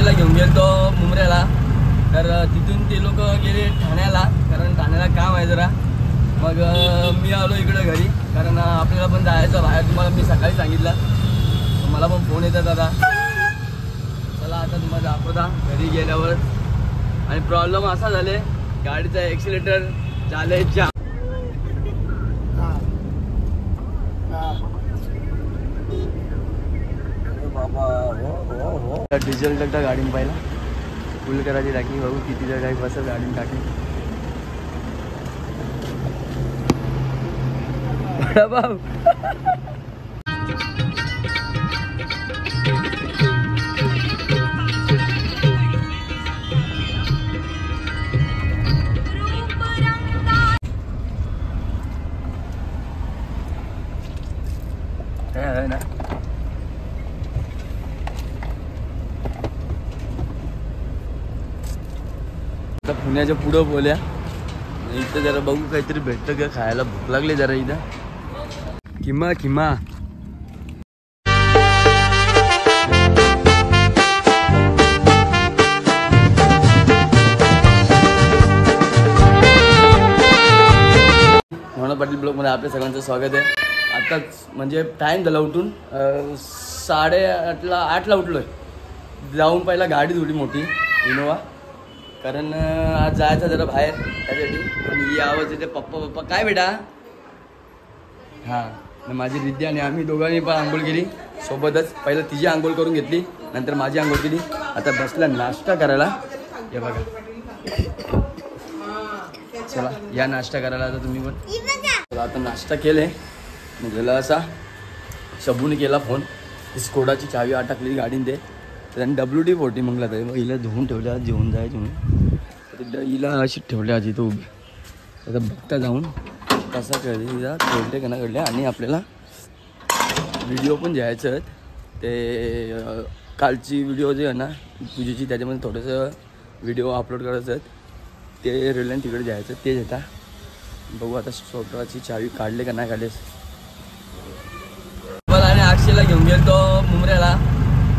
अक्षयला घेऊन गेलो मुंबऱ्याला, तर तिथून ते लोक गेले ठाण्याला, कारण ठाण्याला काम आहे जरा. मग मी आलो इकडे घरी, कारण आपल्याला पण जायचं बाहेर. तुम्हाला मी सकाळी सांगितलं, मला पण फोन येतात दादा. चला आता तुम्हाला दाखवता घरी गेल्यावर. आणि प्रॉब्लेम असा झाले, गाडीचा एक्सिलेटर झाले जाम. डिझेल टाकता गाडीने पाहिला, फुल करायची टाकी. बघू किती जर काही बसेल गाडीने टाकी. भाऊ आहे ना, आता पुण्याच्या पुढं बोल्या. इथं जरा बघू काहीतरी भेटतं का खायला, भूक लागली जरा. इथं किमा किमा म्हणून पाटील ब्लॉगमध्ये आपल्या सगळ्यांचं स्वागत आहे. आताच म्हणजे टाईम झाला उठून 8:30ला उठलो आहे. जाऊन पहिला गाडी धुली मोठी इनोवा, कारण आज जायचं जरा बाहेर त्यासाठी. आणि ही आवाज येते पप्पा पप्पा काय बेटा. हां, माझी रिद्धी आणि आम्ही दोघांनी पण आंघोळ केली सोबतच. पहिलं तिची आंघोळ करून घेतली, नंतर माझी आंघोळ केली. आता बसला नाश्ता करायला. हे बघा, चला या नाश्ता करायला आता तुम्ही पण. चला आता नाश्ता केले. गेला असा शबूने केला फोन, स्कोडाची चावी अटकली गाडीने ते. त्याने WD-40 मागला तर मग हिला धुवून ठेवल्या, जेवून जायचं म्हणून हिला अशी ठेवल्या आजी तो उभी. आता बघता जाऊन कसा कळले हिला ठेवले का ना कळले. आणि आपल्याला व्हिडिओ पण घ्यायचं ते कालची व्हिडिओ जे आहे ना पूजेची, त्याच्यामध्ये थोडंसं व्हिडिओ अपलोड करायचं आहेत. ते रिलायन्स तिकडे जायचं ते येता. बघू आता स्वतःची चावी काढले का नाही काढलेस. आणि अक्षयला घेऊन गेलो मुंबऱ्याला,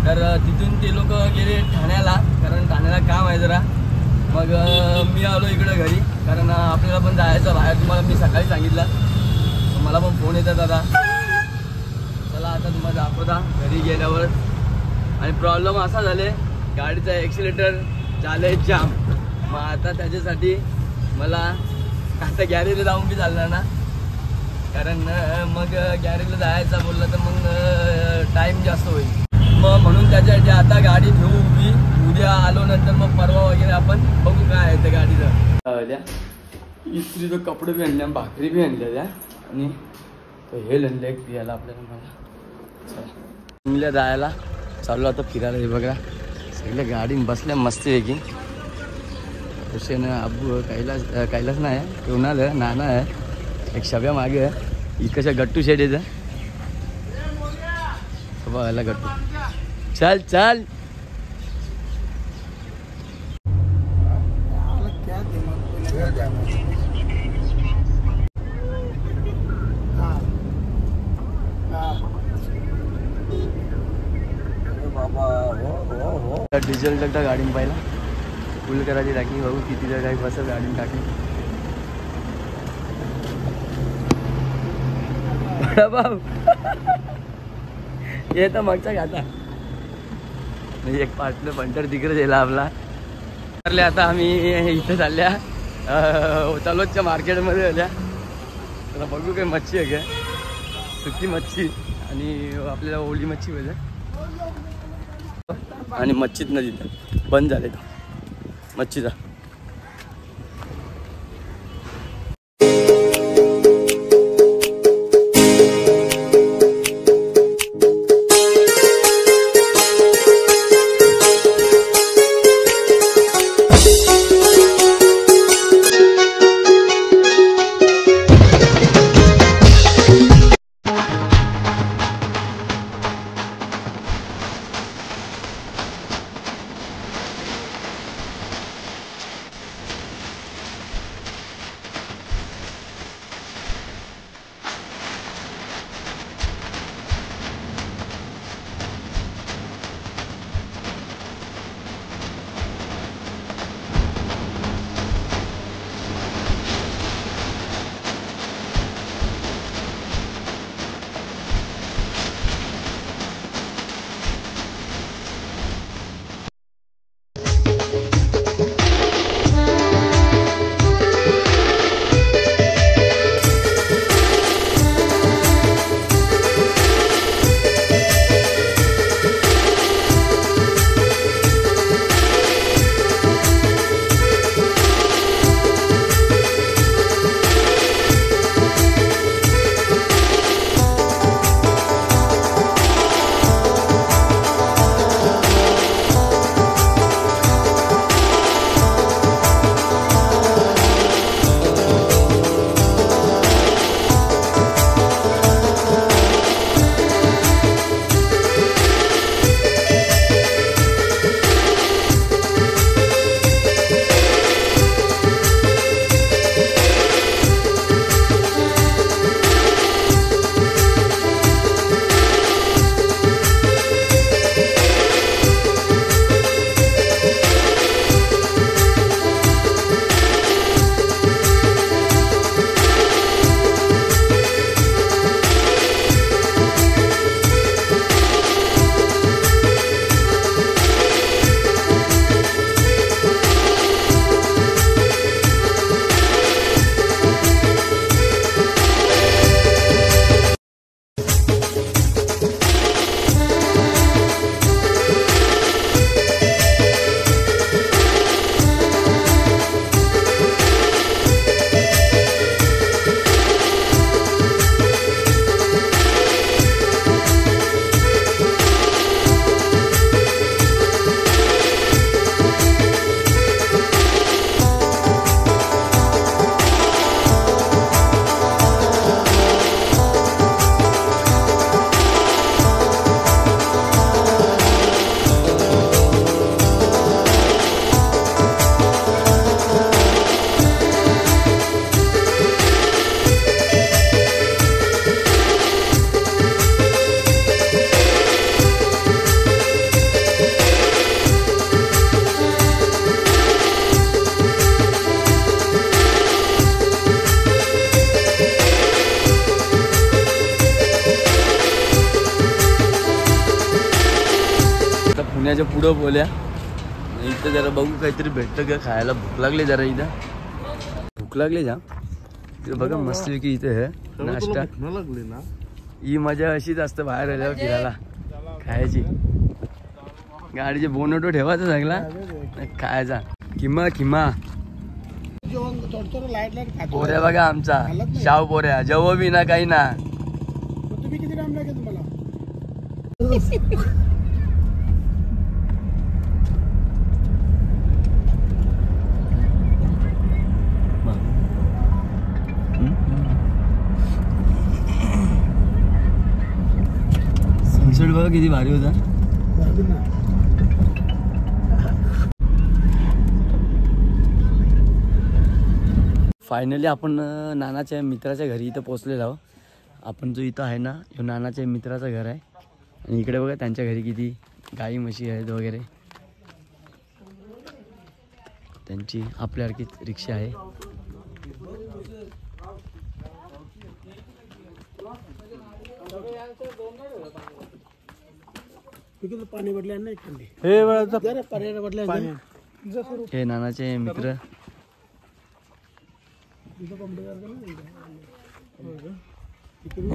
तर तिथून ते लोक गेले ठाण्याला, कारण ठाण्याला काम आहे जरा. मग मी आलो इकडे घरी, कारण आपल्याला पण जायचं बाहेर. तुम्हाला मी सकाळी सांगितलं, मला पण फोन येतात दादा. चला आता तुम्हाला दाखवता घरी गेल्यावर. आणि प्रॉब्लेम असा झाले, गाडीचा एक्सिलेटर झाले जाम. मग आता त्याच्यासाठी मला आता गॅरेजला जाऊन बी चालणार ना, कारण मग गॅरेजला जायचं बोललं तर मग टाईम जास्त होईल. मग म्हणून त्याच्यासाठी आता गाडी ठेवू उभी. उद्या आलो नंतर मग परवा वगैरे आपण बघू काय आहे त्या गाडीचं. इस्त्रीचं कपडे बी आणल्या, भाकरी बी आणल्या त्या, आणि हे आणलं एक पियाला आपल्याला. मला जायला चाललो आता फिरायला. हे बघा सगळ्या गाडीने बसल्या मस्तपैकी. हुसेन अब्बू कैलास नाही आहे, कोणाल नाना आहे, एक शब्या मागे आहे. इकडच्या गट्टू शेड येतं बघायला. गट्टू चल चल. डिझेल टाकता गाडीने पाहिला, फुल करायची टाकी. बघू किती जर काही बसेल गाडीने टाकी. भाऊ ये तर मागचा घाता म्हणजे एक पार्टनर पंटर तिकडे गेला आपला. आता आम्ही इथे चालल्या तलोदच्या मार्केटमध्ये आल्या. तर बघू काय मच्छी आहे काय, सुकी मच्छी आणि आपल्याला ओली मच्छी पाहिजे. आणि मच्छीत न तिथं बंद झाले मच्छीचा. याच्या पुढं बोल्या इथं जरा बघू काहीतरी भेटतं का खायला. भूक लागली जरा इथं, भूक लागली जा इथं बघा मस्त की इथे आहे नाश्ता. ही मजा अशीच असतं बाहेर आल्यावर फिरायला खायची. गाडीचे बोनटो ठेवायचा सगळा खायचा. किमा किमा पोऱ्या बघा आमचा शाव पोऱ्या जव बी ना काही ना. तुम्ही किती टाइम लागेल तुम्हाला? सनसेट बघा किती भारी होता. फायनली आपण नानाच्या मित्राच्या घरी इथं पोचलेलो आहोत. आपण जो इथं आहे ना ह्यो नानाच्या मित्राचं घर आहे. आणि इकडे बघा त्यांच्या घरी किती गाई म्हशी आहेत वगैरे. त्यांची आपल्यासारखीच रिक्षा आहे. पाणी बदल्या नाही हे नानाचे मित्र.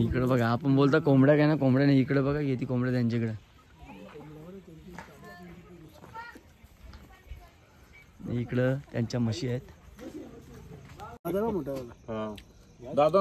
इकडे बघा आपण बोलता कोंबड्या काय ना कोंबड्या नाही. इकडे बघा किती कोंबड्या त्यांच्याकडे. इकडं त्यांच्या म्हशी आहेत. दादा